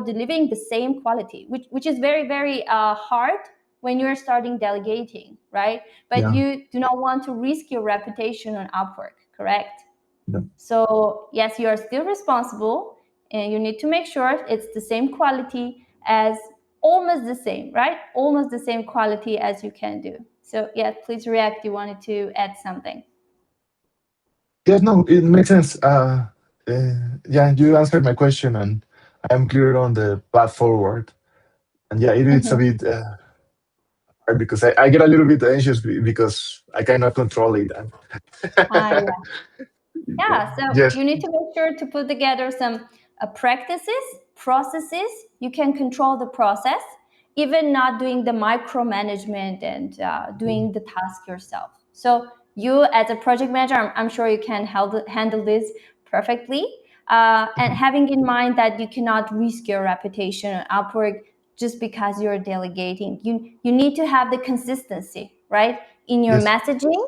delivering the same quality, which is very, very hard when you're starting delegating, right? But you do not want to risk your reputation on Upwork, correct? So yes, you are still responsible, and you need to make sure it's the same quality as almost the same, right? Almost the same quality as you can do. So yeah, please react. You wanted to add something. Yes, no, it makes sense. Yeah, you answered my question, and I'm clear on the path forward. And yeah, it's a bit hard because I get a little bit anxious because I cannot control it. And Yeah. Yeah, so yes, you need to make sure to put together some practices, processes. You can control the process, even not doing the micromanagement and doing the task yourself. So you, as a project manager, I'm sure you can handle this perfectly. And having in mind that you cannot risk your reputation on Upwork just because you're delegating. You need to have the consistency, right, in your yes, messaging,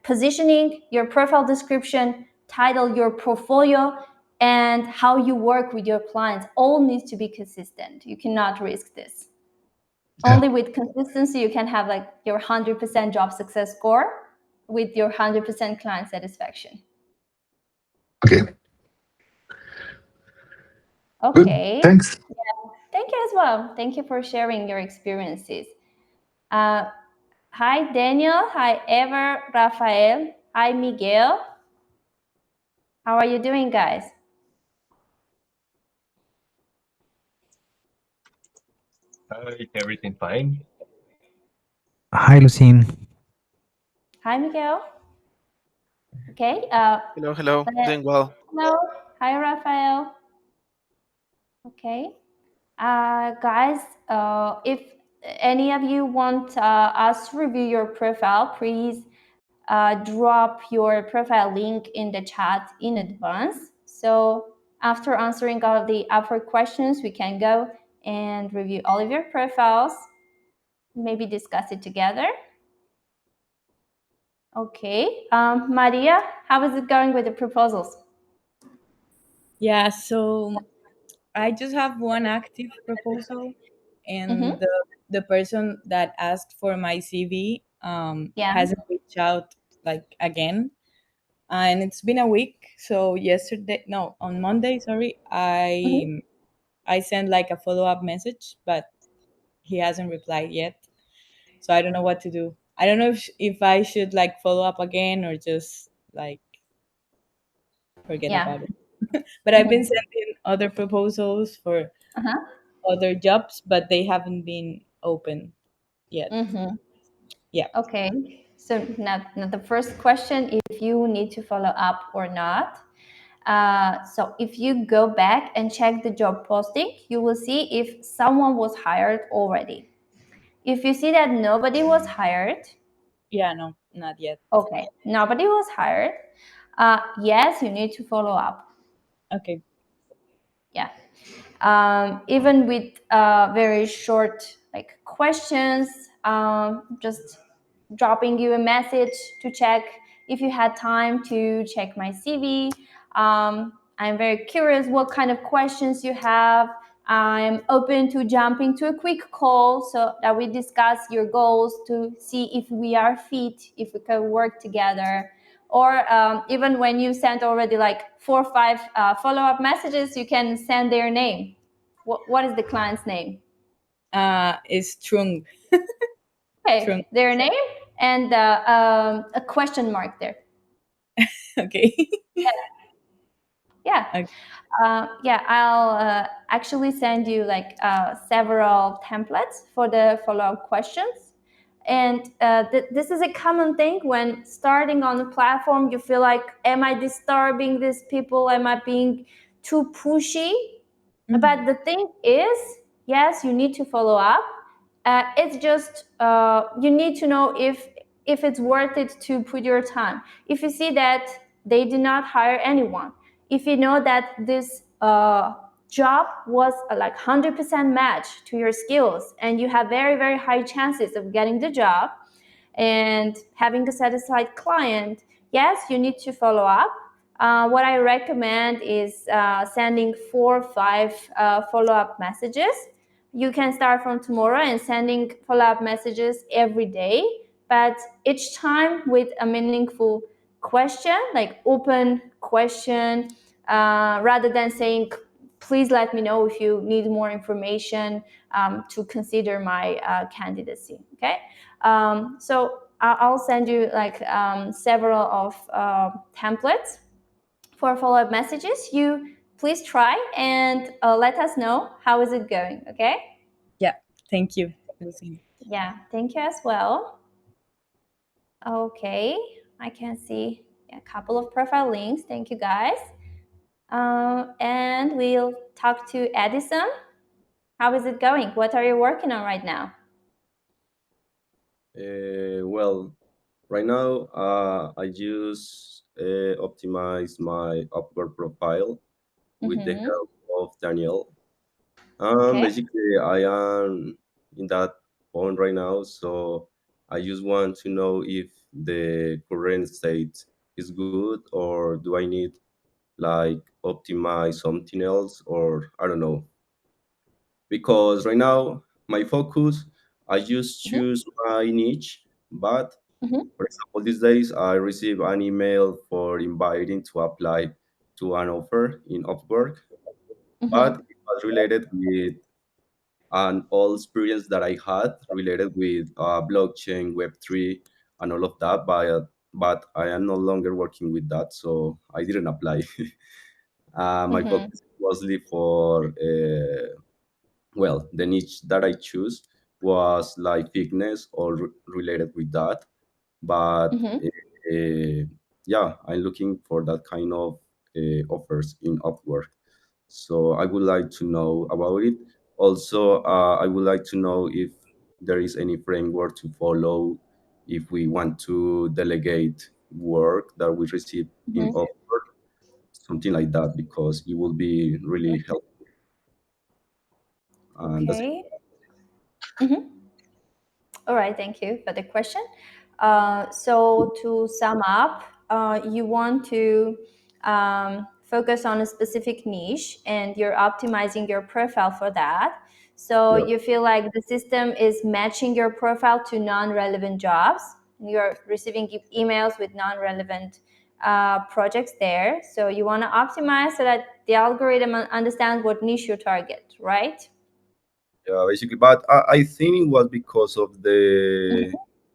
positioning, your profile description, title, your portfolio, and how you work with your clients all needs to be consistent. You cannot risk this. yeah, Only with consistency you can have like your 100% job success score with your 100% client satisfaction. okay, good, Okay. thanks. Yeah. Thank you as well. Thank you for sharing your experiences. Hi, Daniel. Hi, Ever, Rafael. Hi, Miguel. How are you doing, guys? Hi, everything fine? Hi, Lucine. Hi, Miguel. Okay. Hello, hello. Doing well. Hello. Hi, Rafael. Okay. Guys, if any of you want us to review your profile, please drop your profile link in the chat in advance. So after answering all of the Upwork questions, we can go and review all of your profiles, maybe discuss it together. Okay. Maria, how is it going with the proposals? Yeah, so I just have one active proposal, and the person that asked for my CV hasn't reached out like again, and it's been a week. So on Monday, sorry, I sent like a follow up message, but he hasn't replied yet. So I don't know what to do. I don't know if I should like follow up again or just like forget about it. But I've been sending other proposals for other jobs, but they haven't been open yet. Yeah. Okay. So now the first question, if you need to follow up or not. So if you go back and check the job posting, you will see if someone was hired already. If you see that nobody was hired. Yeah, no, not yet. Okay, nobody was hired. Yes, you need to follow up. Okay. Yeah. Even with very short like questions, just dropping you a message to check if you had time to check my CV. I'm very curious what kind of questions you have. I'm open to jumping to a quick call so that we discuss your goals to see if we are fit, if we can work together. Or even when you send already like 4 or 5 follow-up messages, you can send their name. What is the client's name? It's Trung. Okay, Trung. their name and a question mark there. Okay. Yeah. Okay. Yeah, I'll actually send you like several templates for the follow-up questions. And this is a common thing when starting on the platform. You feel like, am I disturbing these people? Am I being too pushy? But the thing is, yes, you need to follow up. It's just you need to know if it's worth it to put your time. If you see that they did not hire anyone, if you know that this job was like 100% match to your skills, and you have very, very high chances of getting the job and having a satisfied client, yes, you need to follow up. what I recommend is sending 4 or 5 follow-up messages. You can start from tomorrow and sending follow-up messages every day, but each time with a meaningful question, like open question, rather than saying, please let me know if you need more information to consider my candidacy. Okay, so I'll send you like several of templates for follow-up messages. You please try and let us know how is it going. Okay. Yeah, thank you, Lucy. Yeah, thank you as well. Okay, I can see a couple of profile links. Thank you guys. And we'll talk to Edison. How is it going? What are you working on right now? Well, right now I just optimize my Upwork profile with the help of Daniel. Okay. Basically, I am in that point right now, so I just want to know if the current state is good or do I need like optimize something else or I don't know. Because right now my focus, I just choose my niche, but for example, these days I receive an email for inviting to apply to an offer in Upwork, but it was related with an old experience that I had related with blockchain, Web3, and all of that. But I am no longer working with that, so I didn't apply. My focus is mostly for well, the niche that I choose was like fitness or related with that. But uh, yeah, I'm looking for that kind of offers in Upwork. So I would like to know about it. Also, I would like to know if there is any framework to follow if we want to delegate work that we receive in Upwork, something like that, because it will be really helpful. And that's it. Okay. All right, thank you for the question. So to sum up, you want to focus on a specific niche and you're optimizing your profile for that. So Yeah. you feel like the system is matching your profile to non-relevant jobs. You're receiving emails with non-relevant projects there. So you want to optimize so that the algorithm understands what niche you target, right? Yeah, basically, but I think it was because of the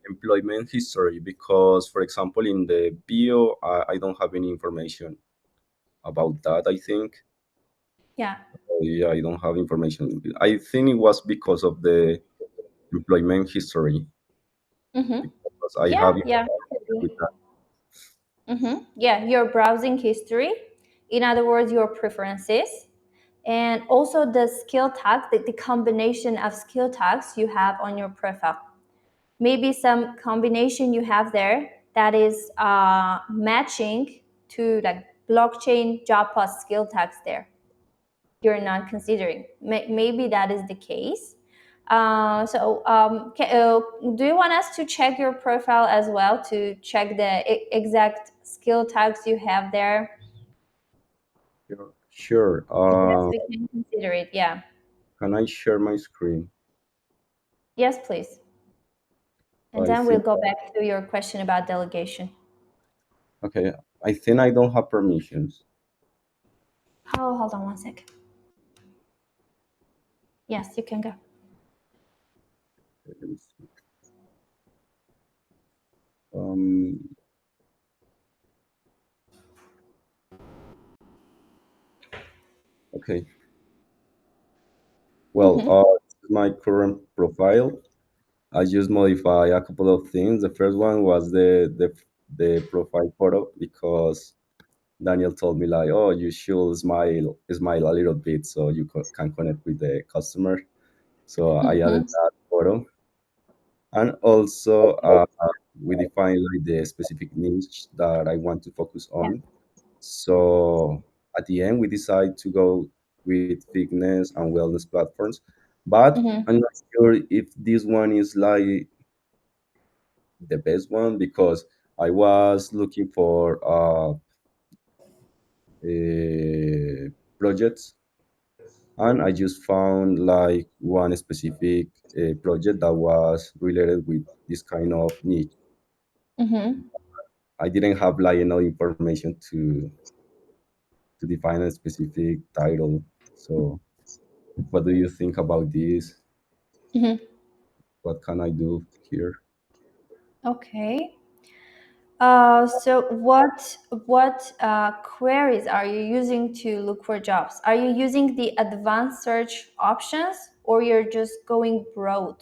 employment history. Because, for example, in the bio, I don't have any information about that. I think, Yeah. yeah, I don't have information. I think it was because of the employment history. Because I Yeah, have yeah. information with that. Yeah, your browsing history. In other words, your preferences. And also the skill tags, the combination of skill tags you have on your profile. Maybe some combination you have there that is matching to like blockchain job post skill tags there. You're not considering. Maybe that is the case. Do you want us to check your profile as well to check the exact skill tags you have there? Sure. Yes, we can consider it. Yeah. Can I share my screen? Yes, please. And I then we'll think, go back to your question about delegation. okay, I think I don't have permissions. Oh, hold on one second. Yes, you can go. Let me see. Um, okay. Well, this is my current profile. I just modify a couple of things. The first one was the profile photo because Daniel told me like, oh, you should smile a little bit so you can connect with the customer. So I added that photo, and also we define like the specific niche that I want to focus Yeah. on. So at the end, we decide to go with fitness and wellness platforms, but I'm not sure if this one is like the best one because I was looking for projects, and I just found like one specific project that was related with this kind of niche. I didn't have like enough information to define a specific title. So, what do you think about this? What can I do here? Okay. So what queries are you using to look for jobs? Are you using the advanced search options, or you're just going broad?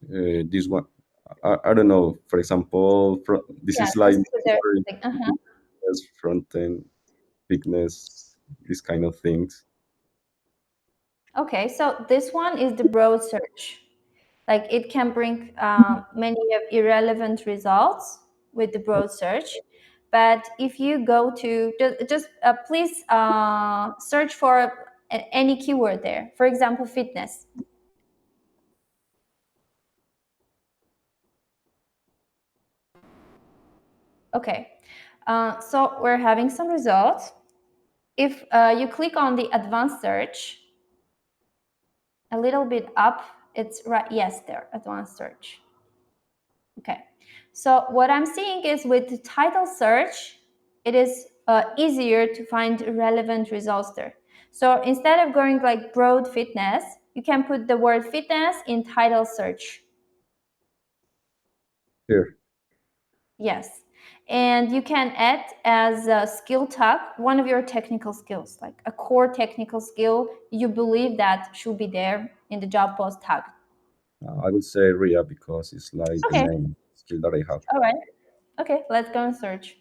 This one, I don't know. For example, this Yeah, is like just put there like, front end, fitness, these kind of things. Okay, so this one is the broad search. Like it can bring many irrelevant results with the broad search. But if you go to just please search for any keyword there. For example, fitness. Okay, so we're having some results. If you click on the advanced search, a little bit up, it's right, yes, there, advanced search. Okay, so what I'm seeing is with the title search, it is easier to find relevant results there. So instead of going like broad fitness, you can put the word fitness in title search. Here. Yes. And you can add as a skill tag one of your technical skills, like a core technical skill you believe that should be there in the job post tag. I would say React because it's like the Okay. main skill that I have. All right. Okay, let's go and search.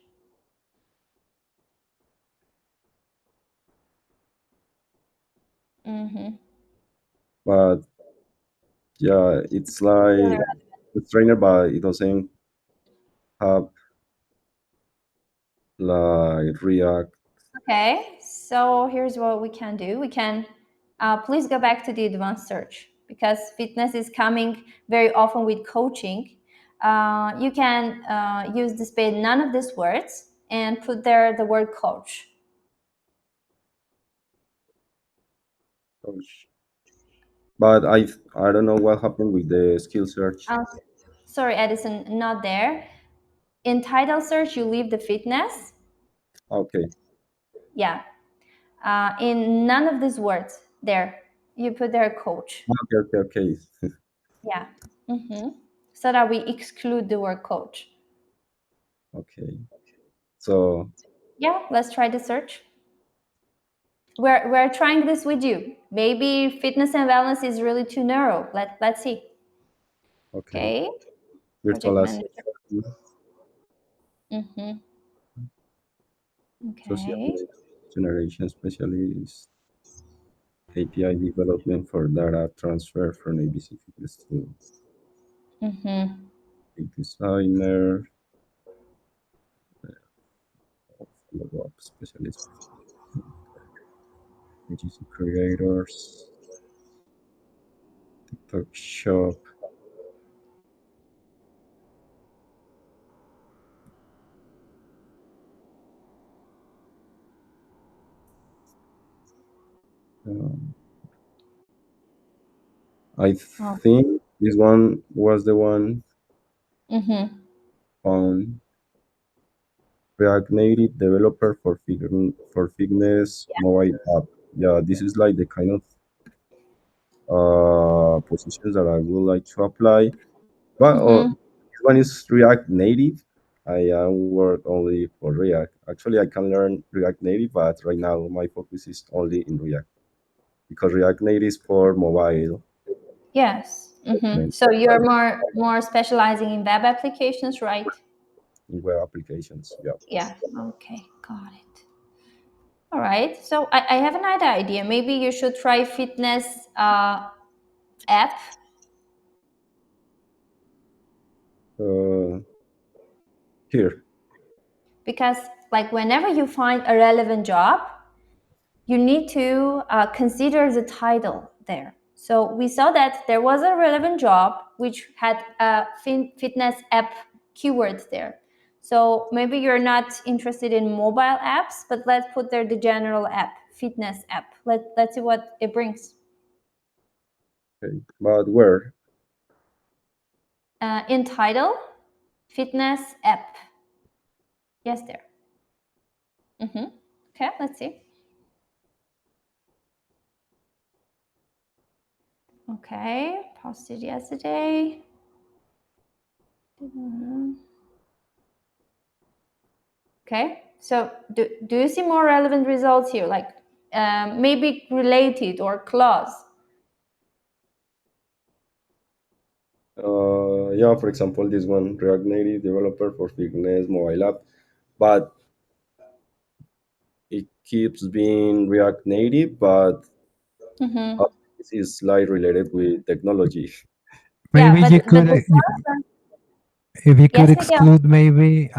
But yeah, it's like it's trainer, but it doesn't have like React. Okay, so here's what we can do. We can please go back to the advanced search because fitness is coming very often with coaching. You can use display none of these words and put there the word coach. Coach. But I don't know what happened with the skill search. Sorry, Edison, not there. In title search, you leave the fitness. Okay. Yeah. In none of these words, there, you put there coach. Okay. Yeah. So that we exclude the word coach. Okay. So Yeah, let's try the search. We're trying this with you. Maybe fitness and wellness is really too narrow. Let's see. Okay. virtual Project assistant, manager. social Okay. media generation specialist, API development for data transfer from ABC Fitness to a designer, follow-up specialist, agency creators, TikTok shop. I think this one was the one on React Native developer for fitness mobile app. Yeah, this is like the kind of positions that I would like to apply. But this one is React Native. I work only for React. Actually, I can learn React Native, but right now my focus is only in React because React Native is for mobile. Yes. So you're more specializing in web applications, right? In web applications. Yeah. Yeah. Okay, got it. All right. So I have another idea. Maybe you should try fitness app. Here. Because like whenever you find a relevant job, you need to consider the title there. So we saw that there was a relevant job which had a fitness app keyword there. So maybe you're not interested in mobile apps, but let's put there the general app, fitness app. Let's see what it brings. Okay. But where? In title, fitness app. Yes, there. Okay, let's see. Okay, posted yesterday. Okay, so do you see more relevant results here, like maybe related or close? Yeah, for example, this one, React Native developer for fitness mobile app, but it keeps being React Native, but this is like related with technology. Maybe Yeah, you but could, the stars are, if you could yes, Miguel. exclude maybe,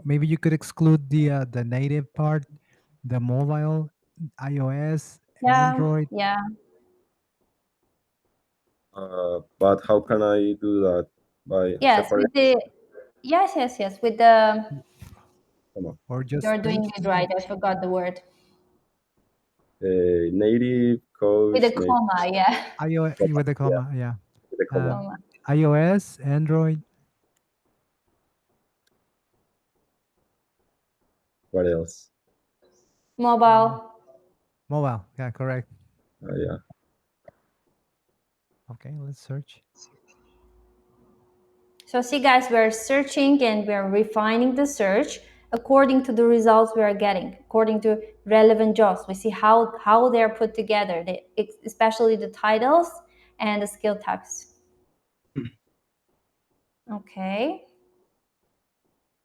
maybe you could exclude the native part, the mobile, iOS, Android. Yeah. But how can I do that? By Yes, separate? with the with the, Come on. Or just you're doing it right. I forgot the word. Native With a coach, native comma, yeah. iOS comma, with a yeah, comma, yeah. with a comma. Comma. iOS, Android. What else? Mobile. Mobile, yeah, correct. Yeah. Okay, let's search. So see, guys, we're searching and we're refining the search according to the results we are getting, according to relevant jobs. We see how they're put together, especially the titles and the skill tags. Okay.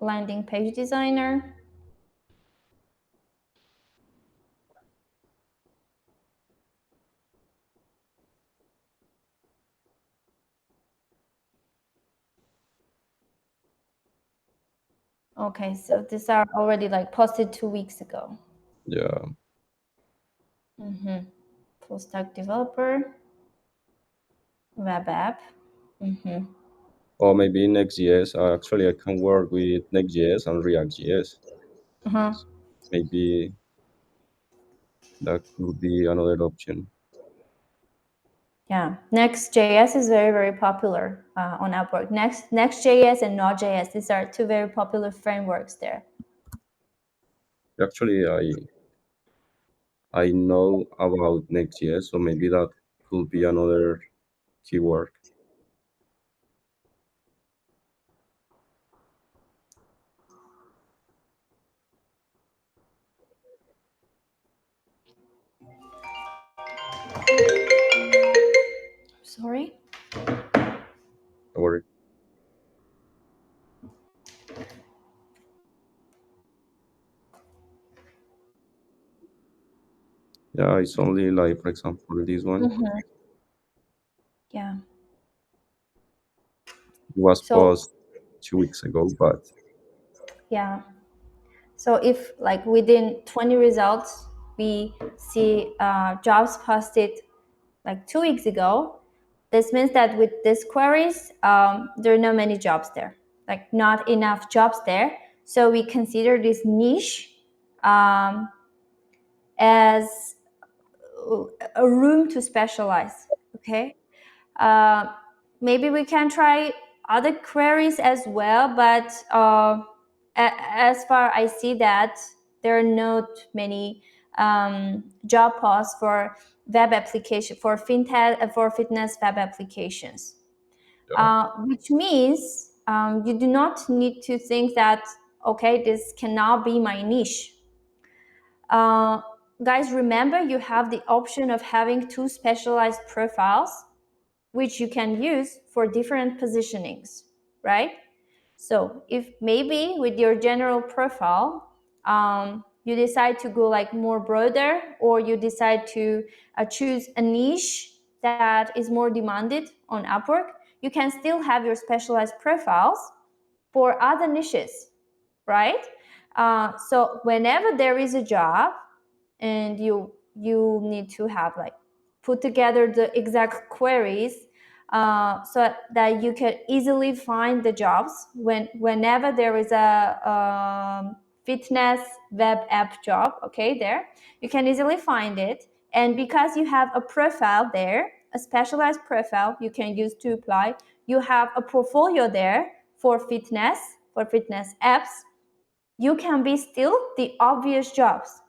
Landing page designer. Okay, so these are already like posted 2 weeks ago. Yeah. Full stack developer, web app. Or maybe Next.js. Actually, I can work with Next.js and React.js. Maybe that could be another option. Yeah, Next.js is very, very popular on Upwork. Next.js and Node.js, these are two very popular frameworks there. Actually, I know about Next.js, so maybe that could be another keyword. Sorry? Or yeah, it's only like, for example, this one. Yeah. It was So, posted 2 weeks ago, but yeah. So if like within 20 results, we see jobs posted like 2 weeks ago, this means that with these queries, there are not many jobs there, like not enough jobs there. So we consider this niche as a room to specialize, okay? Maybe we can try other queries as well, but as far I see that there are not many job posts for web application, for fintech, for fitness web applications, which means you do not need to think that, okay, this cannot be my niche. Guys, remember you have the option of having 2 specialized profiles, which you can use for different positionings, right? So if maybe with your general profile, you decide to go like more broader, or you decide to choose a niche that is more demanded on Upwork, you can still have your specialized profiles for other niches, right? So whenever there is a job and you need to have like put together the exact queries, so that you can easily find the jobs whenever there is a fitness web app job. Okay, there you can easily find it, and because you have a profile there, a specialized profile you can use to apply, you have a portfolio there for fitness apps, you can be still the obvious jobs.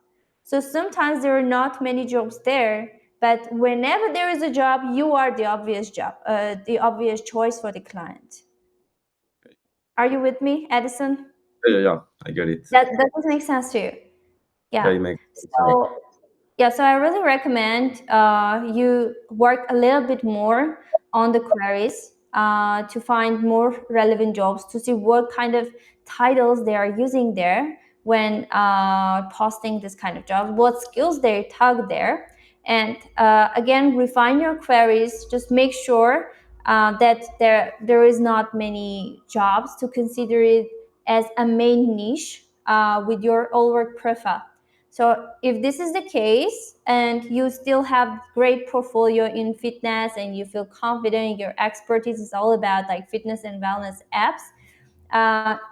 So sometimes there are not many jobs there, but whenever there is a job, you are the obvious job, the obvious choice for the client. Are you with me, Edison? Yeah, I get it. That does make sense to you? Yeah, Yeah. it makes sense. So I really recommend you work a little bit more on the queries to find more relevant jobs, to see what kind of titles they are using there when posting this kind of job, what skills they tag there. And again, refine your queries. Just make sure that there is not many jobs to consider it as a main niche with your Upwork profile. So if this is the case and you still have great portfolio in fitness and you feel confident, your expertise is all about like fitness and wellness apps,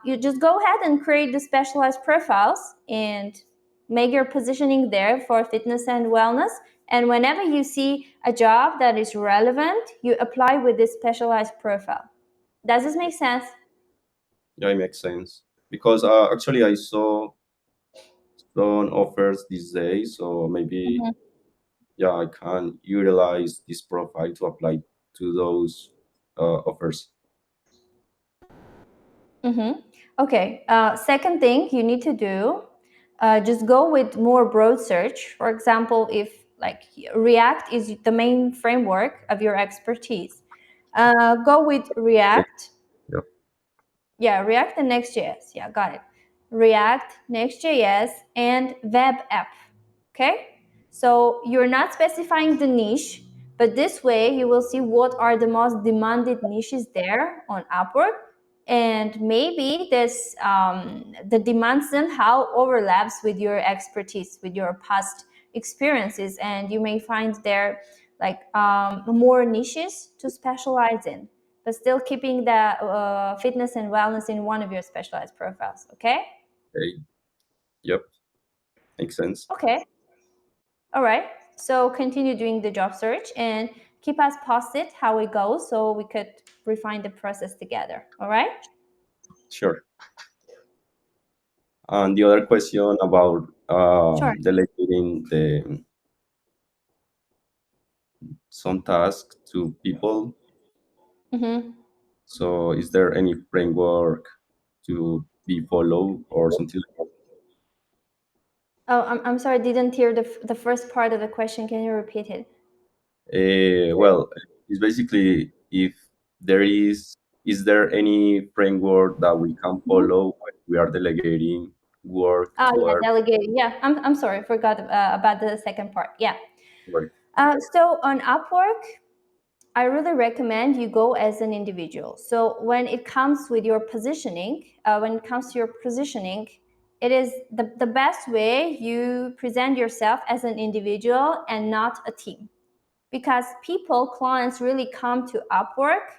you just go ahead and create the specialized profiles and make your positioning there for fitness and wellness. And whenever you see a job that is relevant, you apply with this specialized profile. Does this make sense? Yeah, it makes sense. Because actually I saw some offers these days, so maybe yeah, I can utilize this profile to apply to those offers. Okay. Second thing you need to do, just go with more broad search. For example, if like React is the main framework of your expertise, go with React. Yeah. Yeah, React and Next.js. Yeah, got it. React, Next.js, and web app. Okay? So you're not specifying the niche, but this way you will see what are the most demanded niches there on Upwork. And maybe this the demand somehow overlaps with your expertise, with your past experiences, and you may find there like more niches to specialize in, but still keeping the fitness and wellness in one of your specialized profiles. Okay? Okay. Yep. Makes sense. Okay. All right. So continue doing the job search and keep us posted how it goes so we could refine the process together. All right? Sure. And the other question about Sure. delegating some tasks to people. Mm-hmm. So is there any framework to be followed or something like Oh, I'm sorry, I didn't hear the first part of the question. Can you repeat it? that? Well, it's basically if there is there any framework that we can follow when we are delegating work Oh, to yeah, our delegating. Yeah, I'm sorry, forgot about the second part. Yeah. work? So on Upwork, I really recommend you go as an individual. So when it comes with your positioning, it is the best way you present yourself as an individual and not a team. Because clients really come to Upwork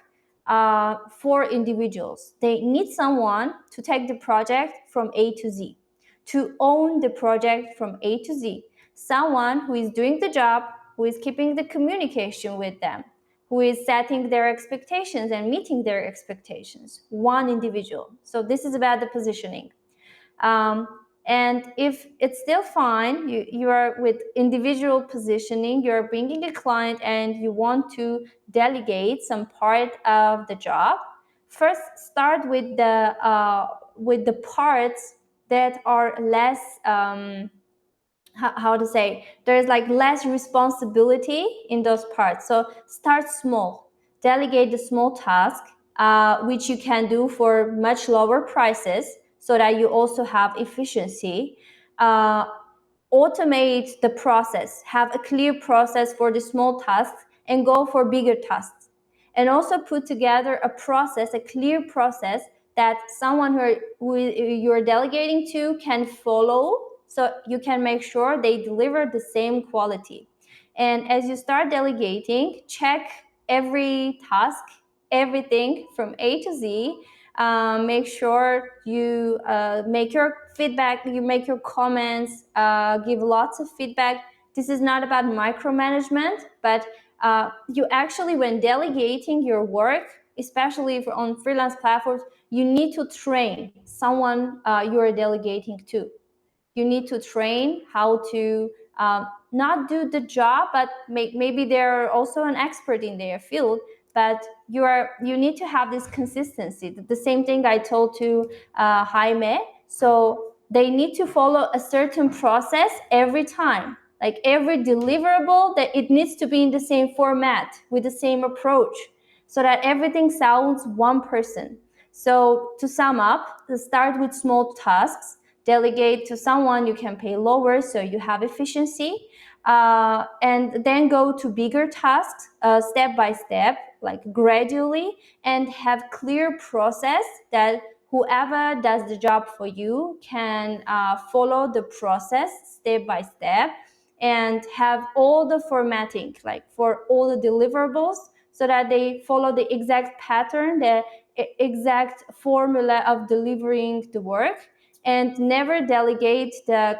for individuals. They need someone to take the project from A to Z, to own the project from A to Z. Someone who is doing the job, who is keeping the communication with them, who is setting their expectations and meeting their expectations. One individual. So this is about the positioning. And if it's still fine, you are with individual positioning, you're bringing a client and you want to delegate some part of the job, first start with the parts that are less how to say, there's like less responsibility in those parts. So start small, delegate the small task, which you can do for much lower prices so that you also have efficiency. Automate the process, have a clear process for the small tasks and go for bigger tasks. And also put together a process, a clear process that someone who you're delegating to can follow, so you can make sure they deliver the same quality. And as you start delegating, check every task, everything from A to Z. Make sure you make your feedback, you make your comments, give lots of feedback. This is not about micromanagement, but you actually, when delegating your work, especially on freelance platforms, you need to train someone you are delegating to. You need to train how to not do the job, but maybe they're also an expert in their field, but you need to have this consistency. The same thing I told to Jaime. So they need to follow a certain process every time. Like every deliverable, that it needs to be in the same format with the same approach, so that everything sounds one person. So to sum up, start with small tasks, delegate to someone you can pay lower so you have efficiency, and then go to bigger tasks step by step, like gradually, and have clear process that whoever does the job for you can follow the process step by step, and have all the formatting, like for all the deliverables, so that they follow the exact pattern, the exact formula of delivering the work. And never delegate the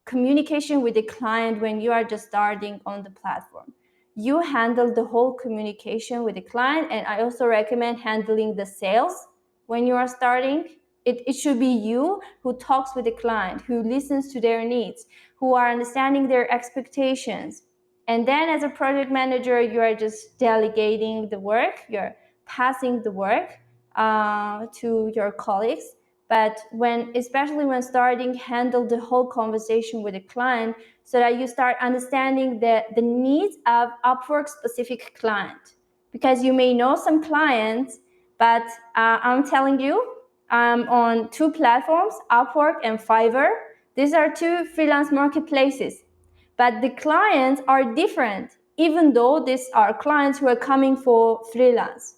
communication with the client when you are just starting on the platform. You handle the whole communication with the client, and I also recommend handling the sales when you are starting. It should be you who talks with the client, who listens to their needs, who are understanding their expectations. And then as a project manager, you are just delegating the work, you're passing the work to your colleagues. But especially when starting, handle the whole conversation with the client, so that you start understanding the needs of Upwork specific client. Because you may know some clients, but I'm telling you, on two platforms, Upwork and Fiverr. These are two freelance marketplaces, but the clients are different, even though these are clients who are coming for freelance,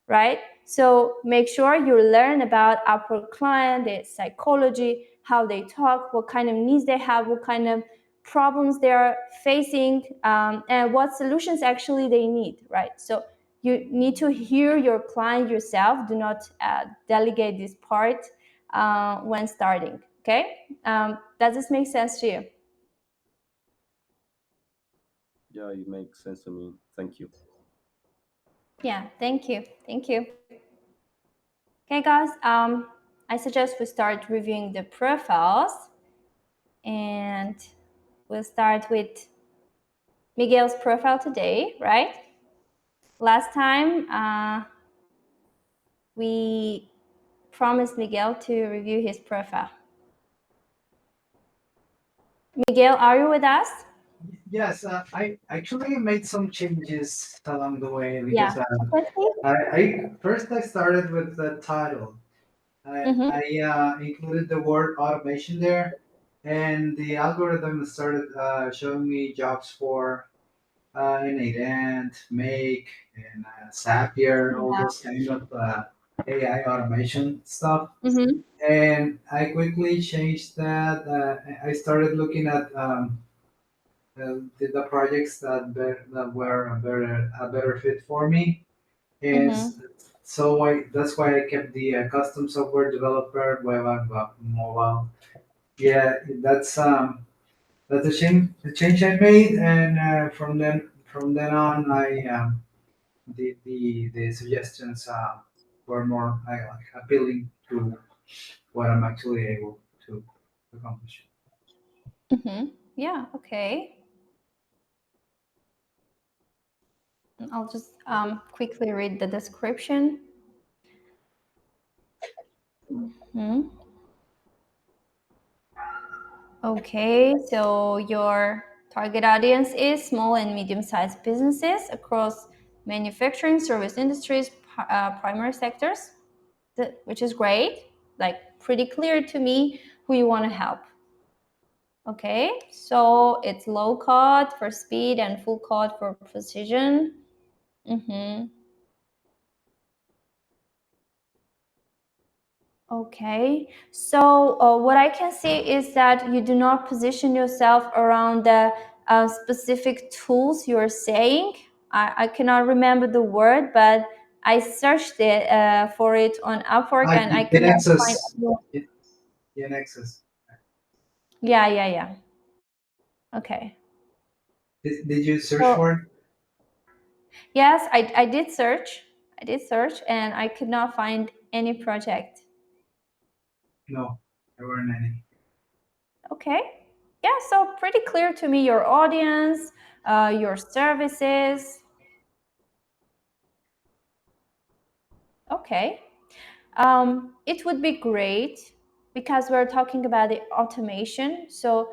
right? So make sure you learn about Upwork client, their psychology, how they talk, what kind of needs they have, what kind of problems they are facing, and what solutions actually they need, right? So you need to hear your client yourself. Do not delegate this part when starting, okay? Does this make sense to you? Yeah, it makes sense to me. Thank you. Yeah, thank you. Thank you. Okay, guys, I suggest we start reviewing the profiles, and we'll start with Miguel's profile today, right? Last time, we promised Miguel to review his profile. Miguel, are you with us? Yes, I actually made some changes along the way Yeah. because Okay. I first I started with the title. I included the word automation there, and the algorithm started showing me jobs for Innate, Make, and Zapier, all Yeah. those kind of AI automation stuff. Mm-hmm. And I quickly changed that. I started looking at the projects that were a better fit for me, and so that's why I kept the custom software developer, web and mobile. Yeah, that's the change I made, and from then on, I the suggestions were more like appealing to what I'm actually able to accomplish. Yeah, okay. I'll just quickly read the description. Okay, so your target audience is small and medium-sized businesses across manufacturing, service industries, primary sectors, which is great. Like pretty clear to me who you want to help. Okay, so it's low code for speed and full code for precision. Okay, so what I can see is that you do not position yourself around the specific tools you're saying. I cannot remember the word, but I searched it for it on Upwork, and I in cannot find. excess. In excess. Yeah. Okay. Did you search So for it? yes, I did search. I did search, and I could not find any project. No, there weren't any. Okay. Yeah, so pretty clear to me your audience, your services. Okay. It would be great because we're talking about the automation. So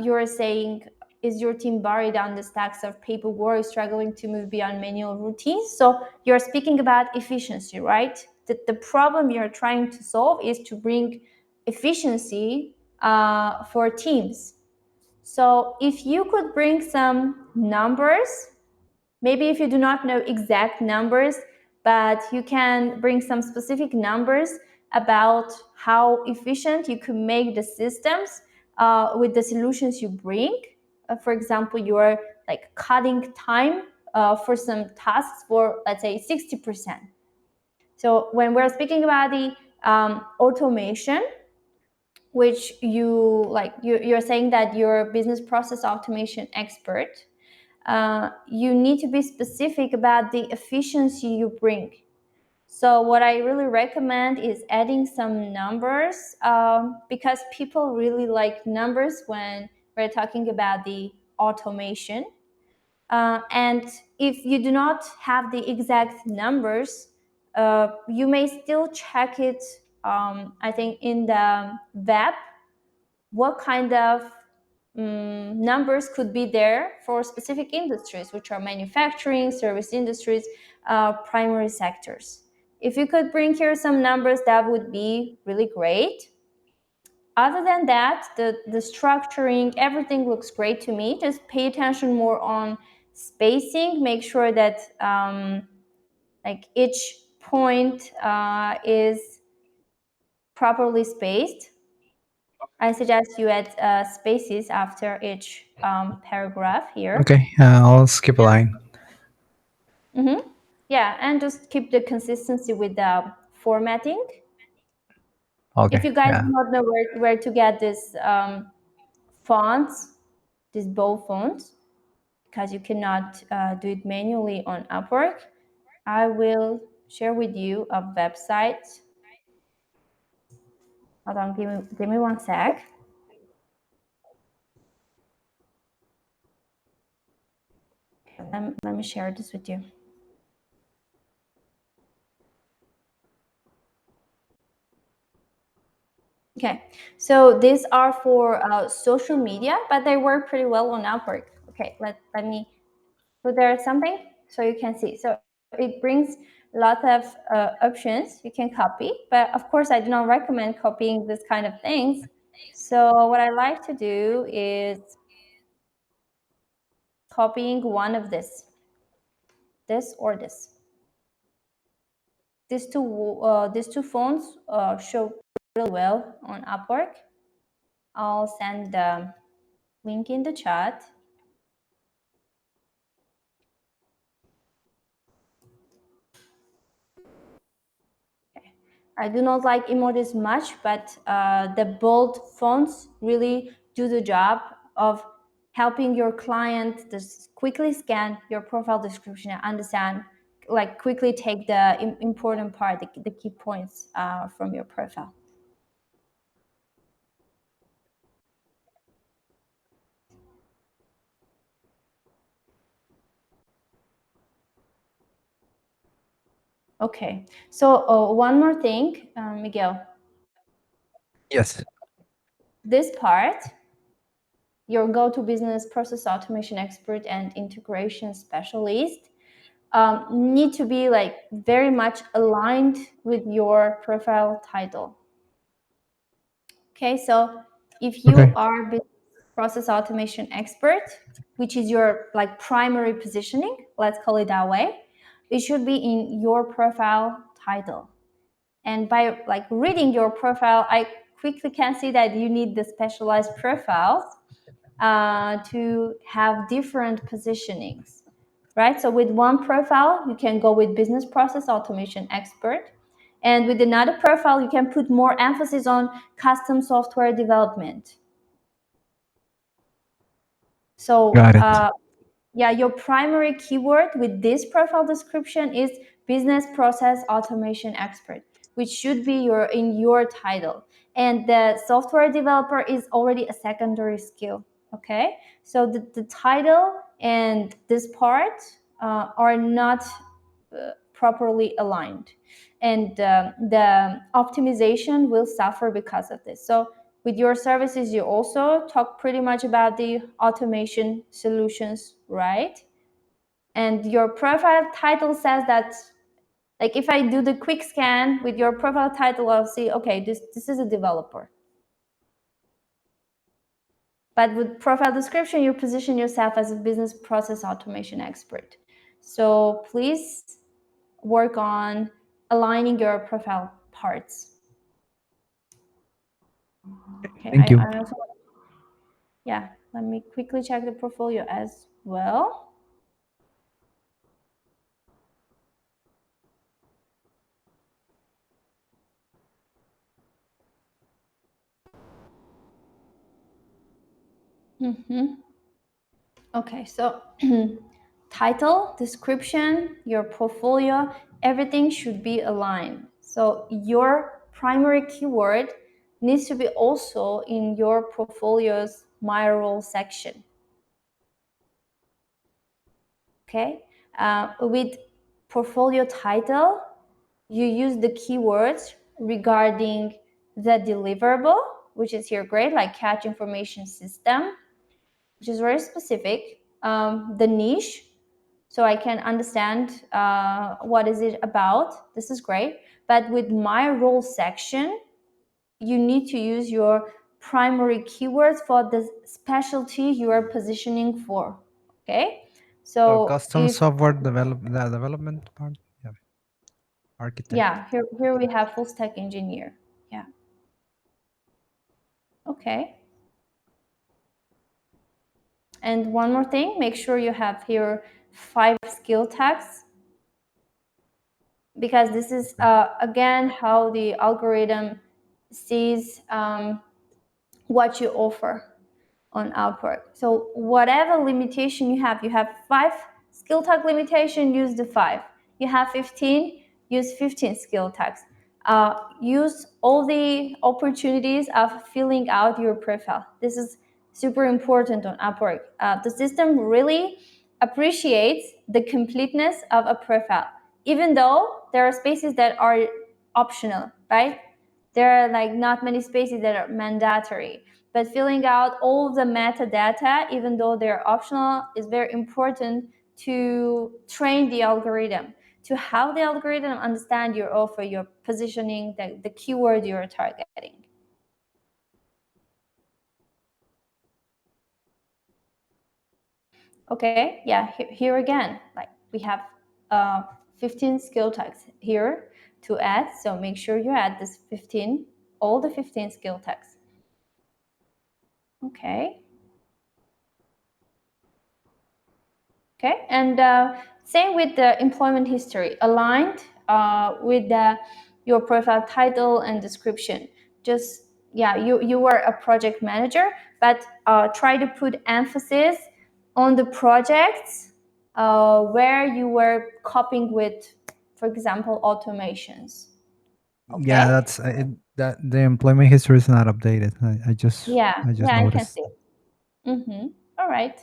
you're saying, is your team buried on the stacks of paperwork, struggling to move beyond manual routines? So you're speaking about efficiency, right? The problem you're trying to solve is to bring efficiency for teams. So if you could bring some numbers, maybe if you do not know exact numbers, but you can bring some specific numbers about how efficient you could make the systems with the solutions you bring. For example, you're like cutting time for some tasks for, let's say, 60%. So when we're speaking about the automation, which you're saying that you're a business process automation expert, you need to be specific about the efficiency you bring. So what I really recommend is adding some numbers, because people really like numbers when we're talking about the automation. And if you do not have the exact numbers, you may still check it, I think, in the web, what kind of numbers could be there for specific industries, which are manufacturing, service industries, primary sectors. If you could bring here some numbers, that would be really great. Other than that, the structuring, everything looks great to me. Just pay attention more on spacing. Make sure that like each point is properly spaced. I suggest you add spaces after each paragraph here. Okay, I'll skip a line. Mm-hmm. Yeah, and just keep the consistency with the formatting. Okay, If you guys yeah. do not know where to get this fonts, these bold fonts, because you cannot do it manually on Upwork, I will share with you a website. Hold on, give me one sec. Let me share this with you. Okay, so these are for social media, but they work pretty well on Upwork. Okay, let me put there something so you can see. So it brings lots of options you can copy, but of course I do not recommend copying this kind of things. So what I like to do is copying one of this or this. These two fonts show really well on Upwork. I'll send the link in the chat. Okay. I do not like emojis much, but the bold fonts really do the job of helping your client just quickly scan your profile description and understand, like quickly take the important part, the key points from your profile. Okay, so one more thing, Miguel. Yes. This part, your go-to business process automation expert and integration specialist, need to be like very much aligned with your profile title. Okay, so if you are business process automation expert, which is your like primary positioning, let's call it that way, it should be in your profile title. And by like reading your profile, I quickly can see that you need the specialized profiles to have different positionings. right? So with one profile, you can go with business process automation expert. And with another profile, you can put more emphasis on custom software development. So Got it. yeah, your primary keyword with this profile description is business process automation expert, which should be in your title. And the software developer is already a secondary skill. Okay, so the title and this part are not properly aligned, and the optimization will suffer because of this. So with your services, you also talk pretty much about the automation solutions, right? And your profile title says that, like, if I do the quick scan with your profile title, I'll see, okay, this is a developer. But with profile description, you position yourself as a business process automation expert. So please work on aligning your profile parts. Okay, Thank you. I also, yeah, let me quickly check the portfolio as well. Okay, so title, description, your portfolio, everything should be aligned. So your primary keyword needs to be also in your portfolio's my role section. Okay, with portfolio title, you use the keywords regarding the deliverable, which is here great, like catch information system, which is very specific. The niche, so I can understand what is it about. This is great. But with my role section, you need to use your primary keywords for the specialty you are positioning for. Okay, So so custom software development part. Yeah. Architect. Yeah, here we have full stack engineer. Yeah. Okay. And one more thing, make sure you have here 5 skill tags, because this is again how the algorithm sees what you offer on Upwork. So whatever limitation you have 5 skill tag limitation, use the 5. You have 15, use 15 skill tags. Use all the opportunities of filling out your profile. This is super important on Upwork. The system really appreciates the completeness of a profile, even though there are spaces that are optional, right? There are like not many spaces that are mandatory, but filling out all the metadata, even though they're optional, is very important to train the algorithm, to have the algorithm understand your offer, your positioning, the keyword you're targeting. Okay, yeah, here again, like we have 15 skill tags here to add, so make sure you add this 15, all the 15 skill tags. Okay. Okay, and same with the employment history, aligned with your profile title and description. Just, yeah, you were a project manager, but try to put emphasis on the projects where you were coping with, for example, automations. Okay? Yeah, that's that the employment history is not updated. I just I can noticed. see. All right.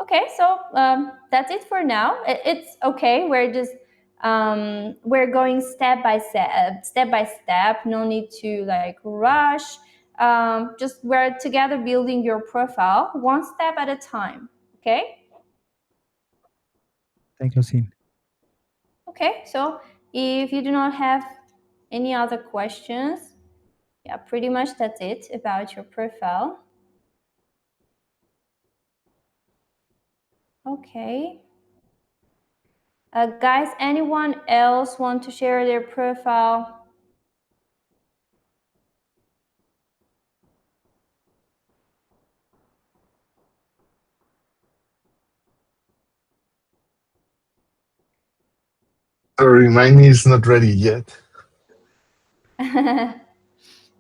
Okay, so that's it for now. It's okay. We're going step by step. No need to like rush. Just we're together building your profile one step at a time. Okay. Thank you, Sin. Okay. So if you do not have any other questions, yeah, pretty much that's it about your profile. Okay. Guys, anyone else want to share their profile? Remind me, it's not ready yet.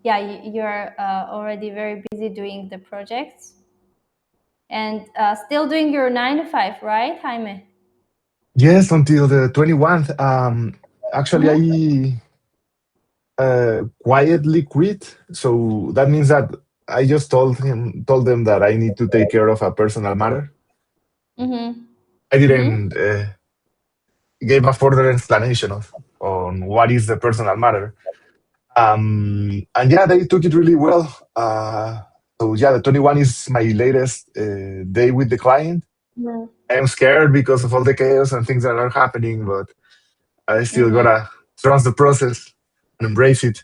Yeah, you're already very busy doing the projects and still doing your 9 to 5, right, Jaime? Yes, until the 21st. Actually, I quietly quit. So that means that I just told them that I need to take care of a personal matter. Mm-hmm. I Mm-hmm. didn't give a further explanation on what is the personal matter. And yeah, they took it really well. So yeah, the 21 is my latest day with the client. Mm-hmm. I'm scared because of all the chaos and things that are happening, but I still Mm-hmm. gotta trust the process and embrace it.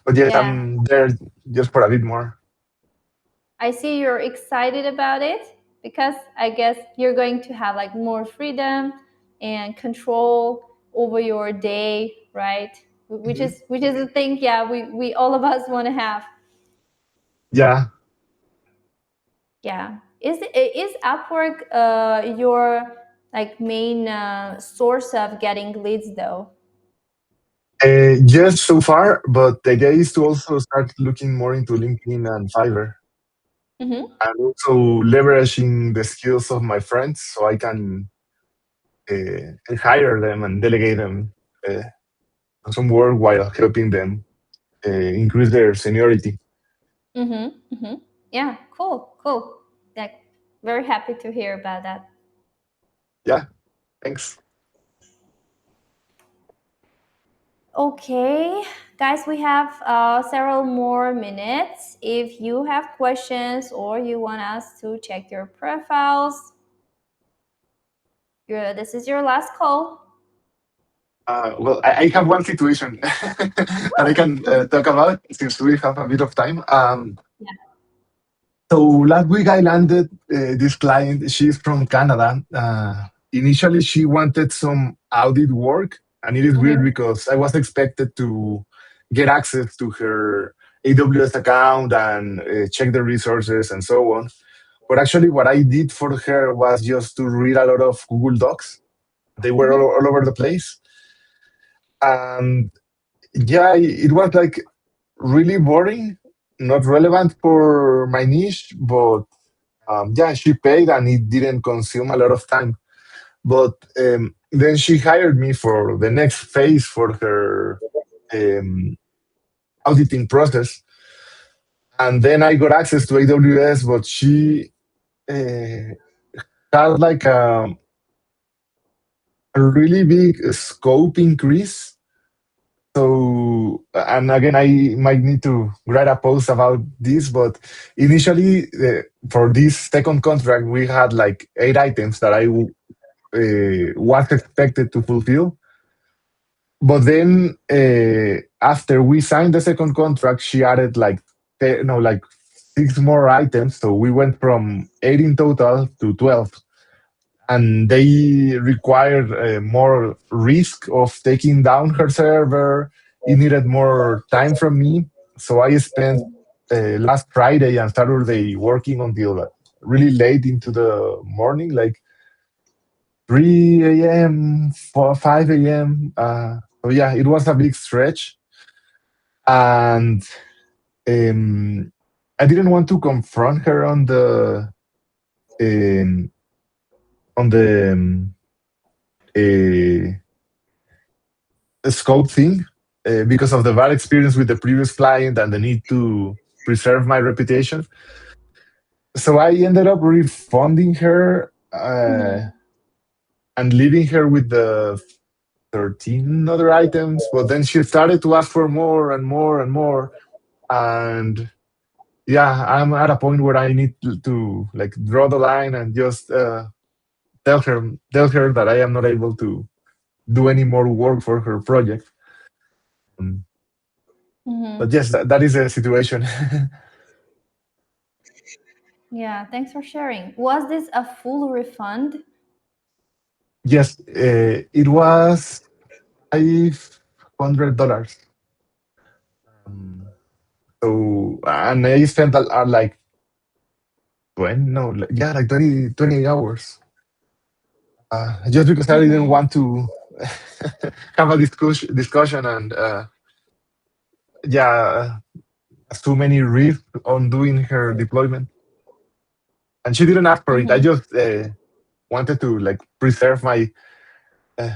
But yes, Yeah. I'm there just for a bit more. I see you're excited about it because I guess you're going to have like more freedom and control over your day, right? Mhm. Which is the thing, yeah, we all of us want to have. Yeah. Yeah. Is Upwork your like main source of getting leads though? Yes, so far, but the idea is to also start looking more into LinkedIn and Fiverr, Mm-hmm. and also leveraging the skills of my friends so I can hire them and delegate them some work while helping them increase their seniority. Mm-hmm. Mm-hmm. Yeah, cool, cool. Like very happy to hear about that. Yeah, thanks. Okay, guys, we have several more minutes. If you have questions or you want us to check your profiles, this is your last call. Well, I have one situation that I can talk about since we have a bit of time. Yeah. So last week I landed this client. She's from Canada. Initially, she wanted some audit work, and it is weird Mm-hmm. because I was expected to get access to her AWS account and check the resources and so on. But actually, what I did for her was just to read a lot of Google Docs. They were Mm-hmm. all over the place, and yeah, it was like really boring, not relevant for my niche, but yeah, she paid and it didn't consume a lot of time. But then she hired me for the next phase for her um, auditing process. And then I got access to AWS, but she uh, had like a really big scope increase. So, and again, I might need to write a post about this, but initially, for this second contract, we had like 8 items that I was expected to fulfill. But then after we signed the second contract, she added like no, like 6 more items. So we went from 8 in total to 12, and they required more risk of taking down her server. It needed more time from me. So I spent last Friday and Saturday working until really late into the morning, like 3 a.m., 5 a.m. So yeah, it was a big stretch. And um, I didn't want to confront her um, on the uh, scope thing because of the bad experience with the previous client and the need to preserve my reputation. So I ended up refunding her Mm-hmm. and leaving her with the 13 other items. But then she started to ask for more and more and more. And yeah, I'm at a point where I need to like draw the line and just tell her that I am not able to do any more work for her project. Um, but Mm-hmm. yes, that is a situation. Yeah, thanks for sharing. Was this a full refund? Yes, it was $500. Um, so and I spent like 20, no, yeah, like 20, 28 hours. just because I didn't want to have a discussion and yeah, too many risks on doing her deployment, and she didn't ask for it. I just wanted to like preserve my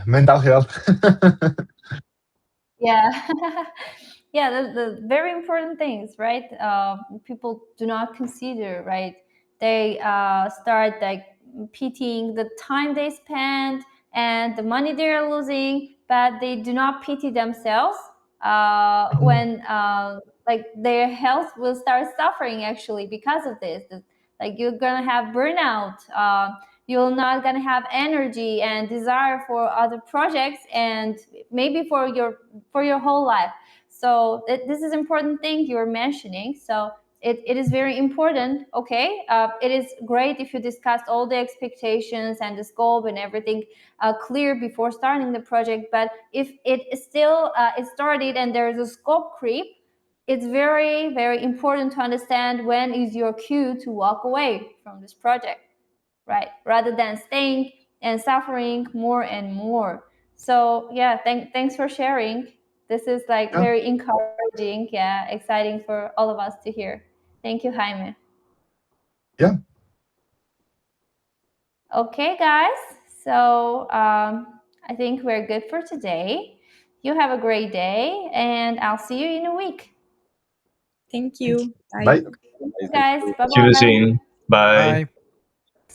mental health. Yeah. Yeah, the very important things, right? People do not consider, right? They start like pitying the time they spend and the money they're losing, but they do not pity themselves when like their health will start suffering actually because of this. Like you're gonna have burnout. You're not gonna have energy and desire for other projects and maybe for your whole life. So this is important thing you're mentioning. So it is very important. Okay, it is great if you discussed all the expectations and the scope and everything clear before starting the project. But if it is still is started and there is a scope creep, it's very, very important to understand when is your cue to walk away from this project, right? Rather than staying and suffering more and more. So yeah, thanks for sharing. This is like Yeah, very encouraging, yeah, exciting for all of us to hear. Thank you, Jaime. yeah. Okay, guys. So I think we're good for today. You have a great day, and I'll see you in a week. Thank you. Bye. Bye. Guys, bye See you bye. soon. Bye. Bye.